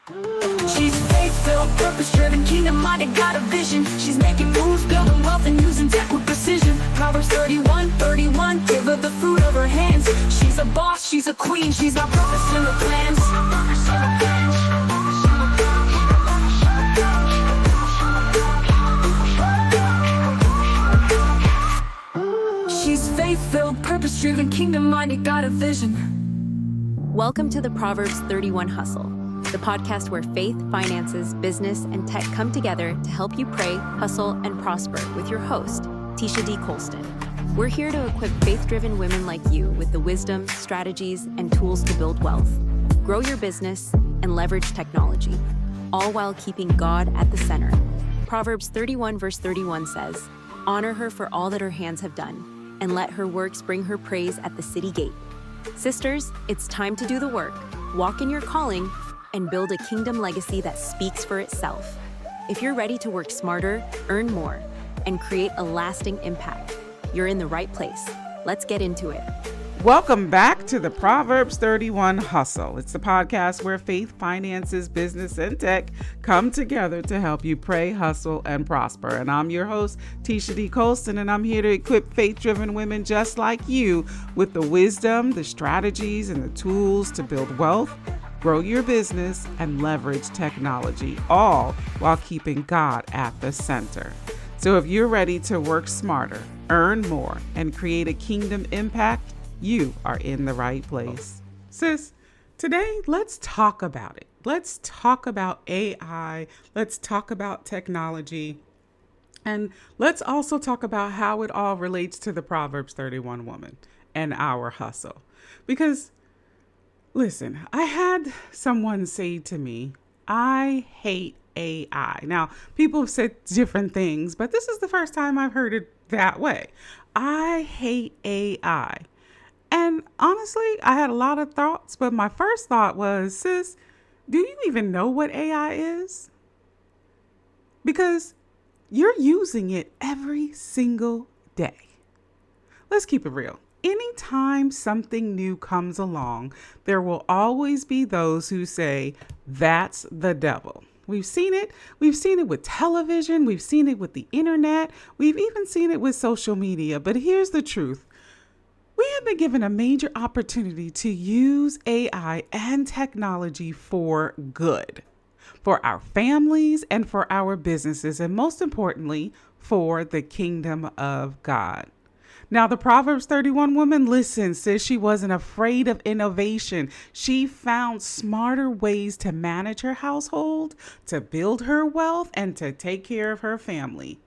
She's faith-filled, purpose-driven, kingdom-minded, got a vision. She's making moves, building wealth, and using tech with precision. Proverbs 31:31, give her the fruit of her hands. She's a boss, she's a queen, she's got purpose in her plans. She's faith-filled, purpose-driven, kingdom-minded, got a vision. Welcome to the Proverbs 31 Hustle, the podcast where faith, finances, business, and tech come together to help you pray, hustle, and prosper with your host, Tisha D. Colston. We're here to equip faith-driven women like you with the wisdom, strategies, and tools to build wealth, grow your business, and leverage technology, all while keeping God at the center. Proverbs 31 verse 31 says, "Honor her for all that her hands have done, and let her works bring her praise at the city gate." Sisters, it's time to do the work, walk in your calling, and build a kingdom legacy that speaks for itself. If you're ready to work smarter, earn more, and create a lasting impact, you're in the right place. Let's get into it. Welcome back to the Proverbs 31 Hustle. It's the podcast where faith, finances, business, and tech come together to help you pray, hustle, and prosper. And I'm your host, Tisha D. Colston, and I'm here to equip faith-driven women just like you with the wisdom, the strategies, and the tools to build wealth, grow your business, and leverage technology, all while keeping God at the center. So if you're ready to work smarter, earn more, and create a kingdom impact, you are in the right place. Sis, today let's talk about it. Let's talk about AI. Let's talk about technology. And let's also talk about how it all relates to the Proverbs 31 woman and our hustle. Because, listen, I had someone say to me, I hate AI. Now, people have said different things, but this is the first time I've heard it that way. I hate AI. And honestly, I had a lot of thoughts, but my first thought was, sis, do you even know what AI is? Because you're using it every single day. Let's keep it real. Anytime something new comes along, there will always be those who say, that's the devil. We've seen it. We've seen it with television. We've seen it with the internet. We've even seen it with social media. But here's the truth. We have been given a major opportunity to use AI and technology for good, for our families and for our businesses, and most importantly, for the kingdom of God. Now, the Proverbs 31 woman, listen, says she wasn't afraid of innovation. She found smarter ways to manage her household, to build her wealth, and to take care of her family.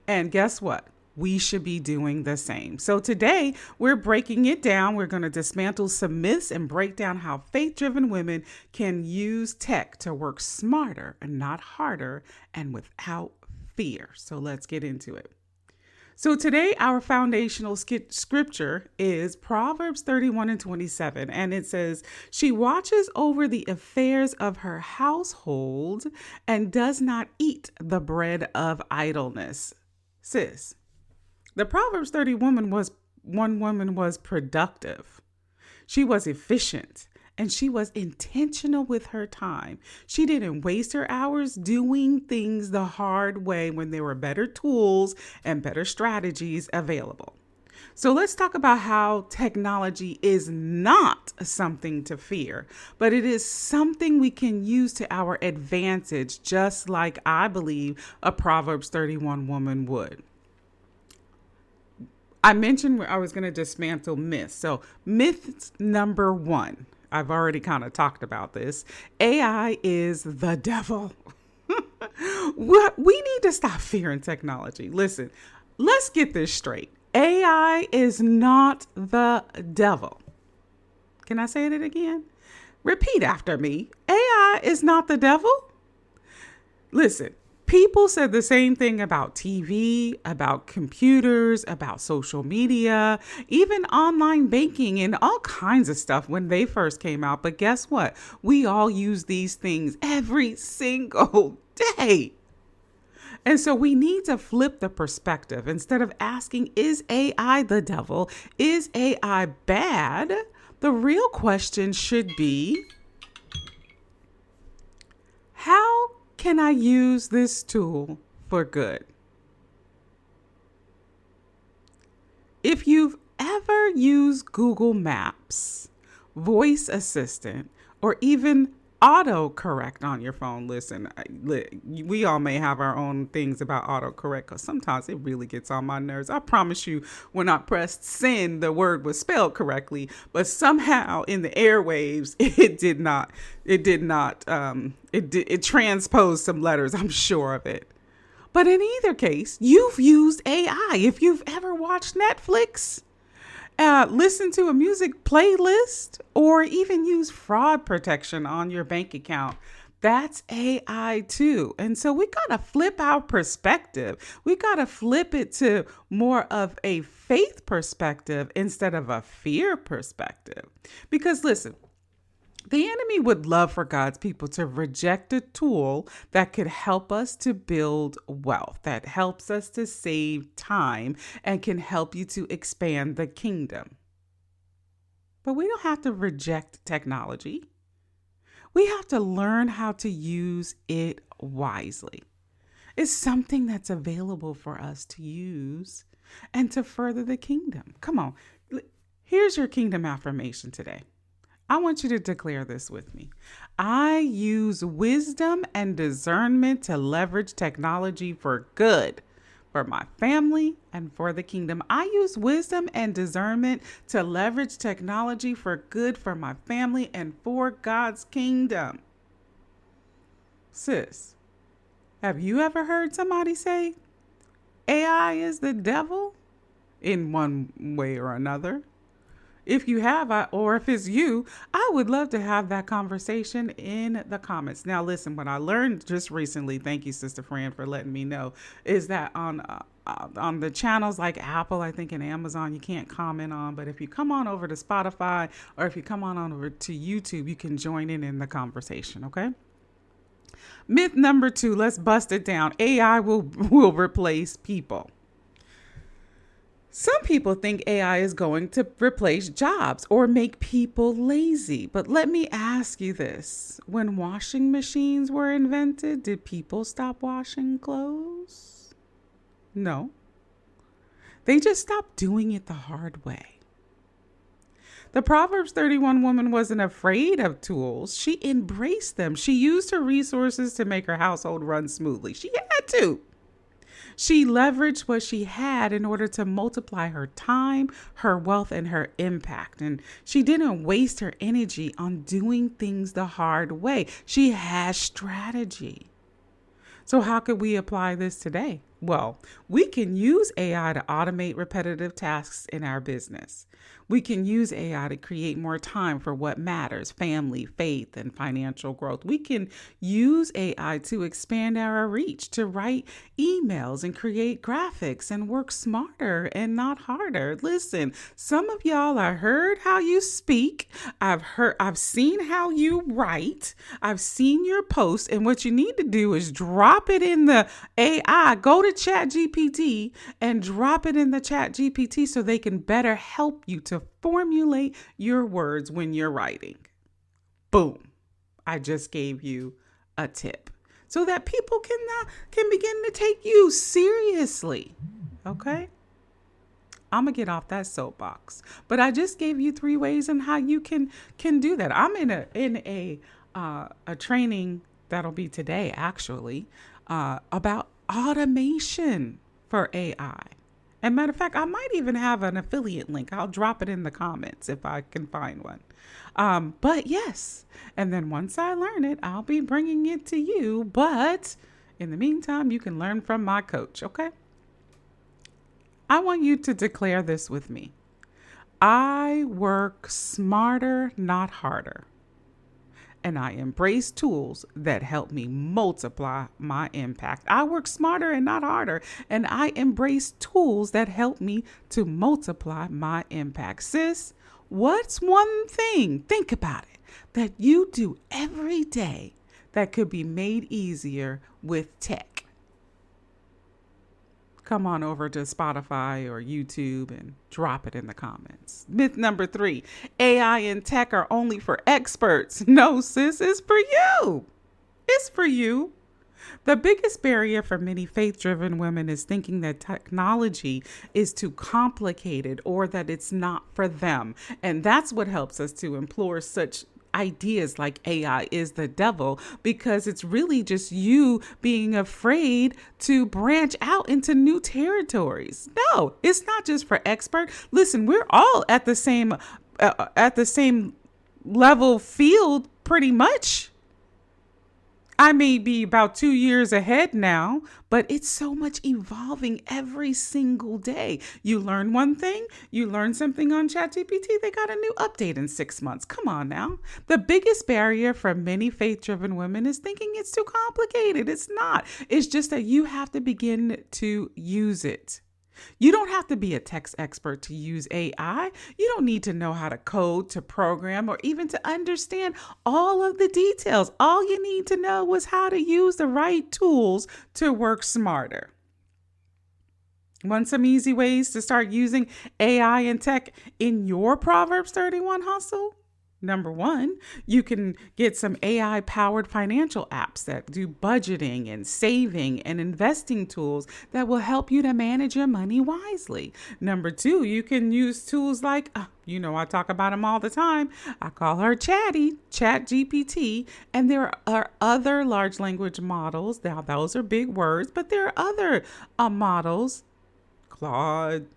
And guess what? We should be doing the same. So today we're breaking it down. We're going to dismantle some myths and break down how faith-driven women can use tech to work smarter and not harder and without fear. So let's get into it. So today our foundational scripture is Proverbs 31:27, and it says, "She watches over the affairs of her household and does not eat the bread of idleness." Sis, the Proverbs 30 woman was productive. She was efficient and she was intentional with her time. She didn't waste her hours doing things the hard way when there were better tools and better strategies available. So let's talk about how technology is not something to fear, but it is something we can use to our advantage, just like I believe a Proverbs 31 woman would. I mentioned I was going to dismantle myths. So myth number one, I've already kind of talked about this. AI is the devil. We need to stop fearing technology. Listen, let's get this straight. AI is not the devil. Can I say it again? Repeat after me. AI is not the devil. Listen. People said the same thing about TV, about computers, about social media, even online banking and all kinds of stuff when they first came out. But guess what? We all use these things every single day. And so we need to flip the perspective. Instead of asking, is AI the devil? Is AI bad? The real question should be, can I use this tool for good? If you've ever used Google Maps, voice assistant, or even autocorrect on your phone, listen, we all may have our own things about autocorrect because sometimes it really gets on my nerves. I promise you, when I pressed send, the word was spelled correctly, but somehow in the airwaves, it transposed some letters. I'm sure of it. But in either case, you've used AI. If you've ever watched Netflix, listen to a music playlist, or even use fraud protection on your bank account, that's AI too. And so we got to flip our perspective. We got to flip it to more of a faith perspective instead of a fear perspective. Because listen, the enemy would love for God's people to reject a tool that could help us to build wealth, that helps us to save time, and can help you to expand the kingdom. But we don't have to reject technology. We have to learn how to use it wisely. It's something that's available for us to use and to further the kingdom. Come on, here's your kingdom affirmation today. I want you to declare this with me. I use wisdom and discernment to leverage technology for good, for my family and for the kingdom. I use wisdom and discernment to leverage technology for good, for my family and for God's kingdom. Sis, have you ever heard somebody say AI is the devil in one way or another? If you have, or if it's you, I would love to have that conversation in the comments. Now, listen, what I learned just recently, thank you, Sister Fran, for letting me know, is that on the channels like Apple, I think, and Amazon, you can't comment on. But if you come on over to Spotify, or if you come on over to YouTube, you can join in the conversation, okay? Myth number 2, let's bust it down. AI will replace people. Some people think AI is going to replace jobs or make people lazy. But let me ask you this. When washing machines were invented, did people stop washing clothes? No. They just stopped doing it the hard way. The Proverbs 31 woman wasn't afraid of tools. She embraced them. She used her resources to make her household run smoothly. She had to. She leveraged what she had in order to multiply her time, her wealth, and her impact. And she didn't waste her energy on doing things the hard way. She has strategy. So how could we apply this today? Well, we can use AI to automate repetitive tasks in our business. We can use AI to create more time for what matters, family, faith, and financial growth. We can use AI to expand our reach, to write emails and create graphics and work smarter and not harder. Listen, some of y'all, I heard how you speak. I've seen how you write. I've seen your posts. And what you need to do is drop it in the AI. Go to ChatGPT and drop it in the ChatGPT so they can better help you to formulate your words when you're writing. Boom. I just gave you a tip so that people can begin to take you seriously. Okay? I'm going to get off that soapbox. But I just gave you 3 ways on how you can do that. I'm in a training that'll be today, actually, about automation for AI. And matter of fact, I might even have an affiliate link. I'll drop it in the comments if I can find one. But yes, and then once I learn it, I'll be bringing it to you. But in the meantime, you can learn from my coach, okay? I want you to declare this with me. I work smarter, not harder. And I embrace tools that help me multiply my impact. I work smarter and not harder. And I embrace tools that help me to multiply my impact. Sis, what's one thing, think about it, that you do every day that could be made easier with tech? Come on over to Spotify or YouTube and drop it in the comments. Myth number 3, AI and tech are only for experts. No, sis, it's for you. It's for you. The biggest barrier for many faith-driven women is thinking that technology is too complicated or that it's not for them. And that's what helps us to implore such ideas like AI is the devil, because it's really just you being afraid to branch out into new territories. No, it's not just for expert. Listen, we're all at the same level field pretty much. I may be about 2 years ahead now, but it's so much evolving every single day. You learn one thing, you learn something on ChatGPT, they got a new update in 6 months. Come on now. The biggest barrier for many faith-driven women is thinking it's too complicated. It's not. It's just that you have to begin to use it. You don't have to be a tech expert to use AI. You don't need to know how to code, to program, or even to understand all of the details. All you need to know is how to use the right tools to work smarter. Want some easy ways to start using AI and tech in your Proverbs 31 hustle? Number one, you can get some AI powered financial apps that do budgeting and saving and investing tools that will help you to manage your money wisely. Number two, you can use tools like, I talk about them all the time. I call her ChatGPT. And there are other large language models. Now, those are big words, but there are other models, Claude,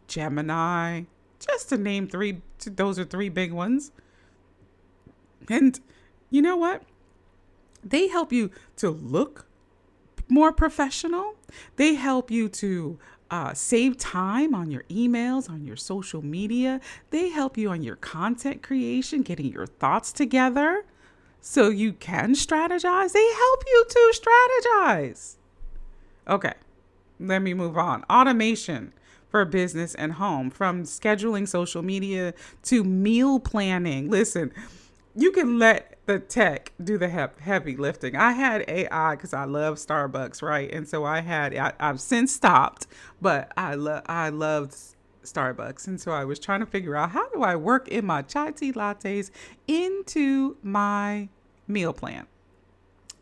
Gemini, just to name three. Those are three big ones. And you know what? They help you to look more professional. They help you to save time on your emails, on your social media. They help you on your content creation, getting your thoughts together so you can strategize. They help you to strategize. Okay, let me move on. Automation for business and home, from scheduling social media to meal planning. Listen, you can let the tech do the heavy lifting. I had AI because I love Starbucks, right? And so I've since stopped, but I loved Starbucks. And so I was trying to figure out, how do I work in my chai tea lattes into my meal plan?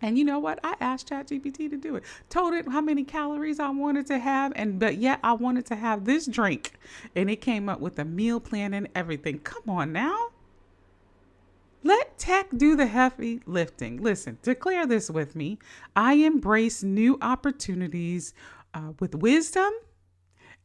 And you know what? I asked ChatGPT to do it. Told it how many calories I wanted to have, but yet I wanted to have this drink. And it came up with a meal plan and everything. Come on now. Let tech do the heavy lifting. Listen, declare this with me. I embrace new opportunities with wisdom,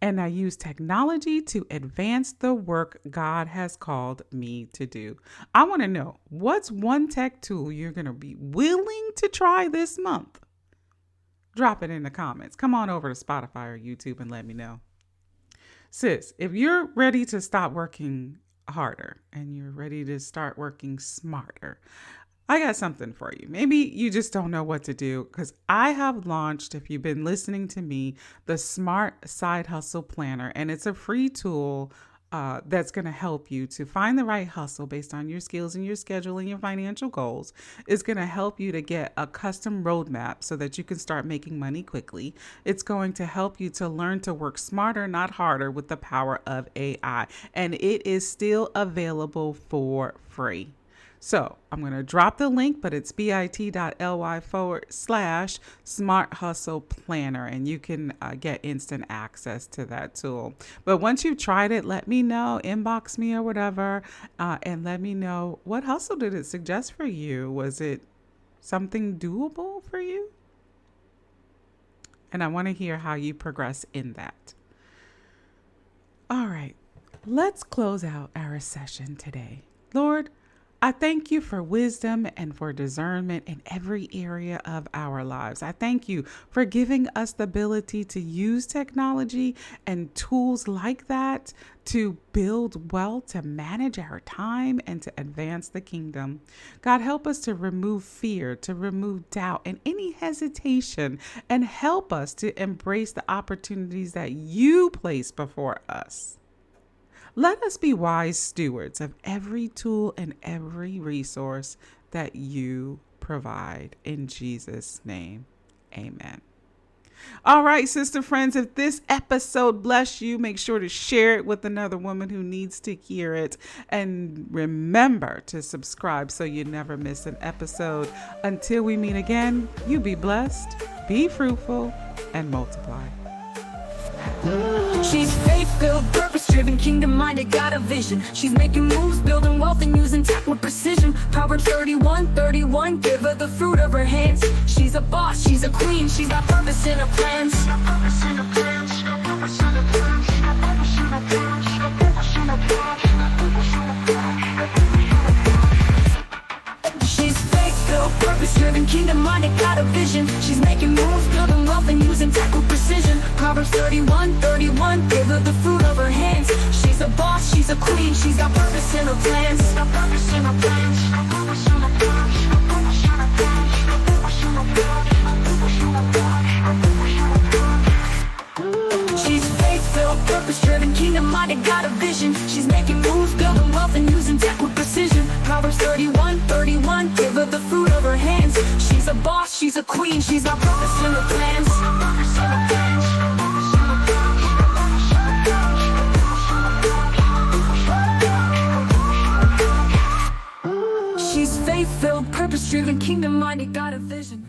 and I use technology to advance the work God has called me to do. I want to know, what's one tech tool you're going to be willing to try this month? Drop it in the comments. Come on over to Spotify or YouTube and let me know. Sis, if you're ready to stop working harder and you're ready to start working smarter, I got something for you. Maybe you just don't know what to do, because I have launched, if you've been listening to me, the Smart Side Hustle Planner, and it's a free tool that's going to help you to find the right hustle based on your skills and your schedule and your financial goals. It's going to help you to get a custom roadmap so that you can start making money quickly. It's going to help you to learn to work smarter, not harder, with the power of AI. And it is still available for free. So I'm going to drop the link, but it's bit.ly/Smart Hustle Planner, and you can get instant access to that tool. But once you've tried it, let me know, inbox me or whatever, and let me know, what hustle did it suggest for you? Was it something doable for you? And I want to hear how you progress in that. All right, let's close out our session today. Lord, I thank you for wisdom and for discernment in every area of our lives. I thank you for giving us the ability to use technology and tools like that to build wealth, to manage our time, and to advance the kingdom. God, help us to remove fear, to remove doubt and any hesitation, and help us to embrace the opportunities that you place before us. Let us be wise stewards of every tool and every resource that you provide. In Jesus' name, amen. All right, sister friends, if this episode blessed you, make sure to share it with another woman who needs to hear it. And remember to subscribe so you never miss an episode. Until we meet again, you be blessed, be fruitful, and multiply. She's faith-filled, purpose-driven, kingdom-minded, got a vision. She's making moves, building wealth, and using tech with precision. Proverbs 31:31, give her the fruit of her hands. She's a boss, she's a queen, she's got purpose in her plans. She's faith-filled, purpose-driven, kingdom-minded, got a vision. She's making moves, building wealth, and using tech with precision. Proverbs 31:31, give her the fruit of her hands. She's a boss, she's a queen, she's got purpose in her plans. She's faith-filled, purpose-driven, kingdom-minded, got a vision. She's making moves, building wealth, and using tech with precision. Proverbs 31:31, give her the fruit of her hands. She's a boss, she's a queen, she's got purpose in her plans. She's faith-filled, purpose-driven, kingdom-minded, got a vision.